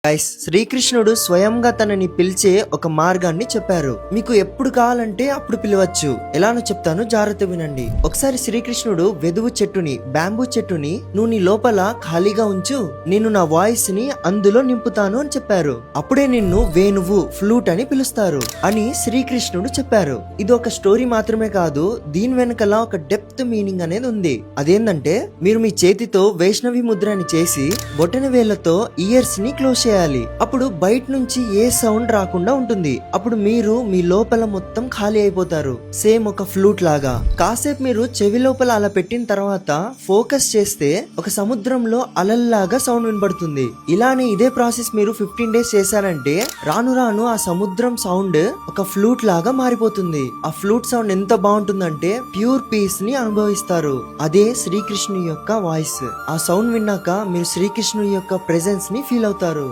Guys, శ్రీకృష్ణుడు స్వయంగా తనని పిలిచే ఒక మార్గాన్ని చెప్పారు. మీకు ఎప్పుడు కావాలంటే అప్పుడు పిలవచ్చు. ఎలానో చెప్తాను, జాగ్రత్త వినండి. ఒకసారి శ్రీకృష్ణుడు వెదువు చెట్టుని, బ్యాంబూ చెట్టుని నువ్వు నీ లోపల ఖాళీగా ఉంచు, నేను నా వాయిస్ ని అందులో నింపుతాను అని చెప్పారు. అప్పుడే నిన్ను వేణువు, ఫ్లూట్ అని పిలుస్తారు అని శ్రీకృష్ణుడు చెప్పారు. ఇది ఒక స్టోరీ మాత్రమే కాదు, దీని వెనకల ఒక డెప్త్ మీనింగ్ అనేది ఉంది. అదేంటంటే, మీరు మీ చేతితో వైష్ణవి ముద్రని చేసి బొటన వేళ్లతో ఇయర్స్ ని క్లోజ్ చేయాలి. అప్పుడు బయట నుంచి ఏ సౌండ్ రాకుండా ఉంటుంది. అప్పుడు మీరు మీ లోపల మొత్తం ఖాళీ అయిపోతారు, సేమ్ ఒక ఫ్లూట్ లాగా. కాసేపు మీరు చెవి లోపల అలా పెట్టిన తర్వాత ఫోకస్ చేస్తే ఒక సముద్రంలో అలల్లాగా సౌండ్ వినబడుతుంది. ఇలానే ఇదే ప్రాసెస్ మీరు 15 days చేశారంటే రాను రాను ఆ సముద్రం సౌండ్ ఒక ఫ్లూట్ లాగా మారిపోతుంది. ఆ ఫ్లూట్ సౌండ్ ఎంత బాగుంటుందంటే ప్యూర్ పీస్ ని అనుభవిస్తారు. అదే శ్రీకృష్ణుని యొక్క వాయిస్. ఆ సౌండ్ విన్నాక మీరు శ్రీకృష్ణుని యొక్క ప్రెజెన్స్ ని ఫీల్ అవుతారు.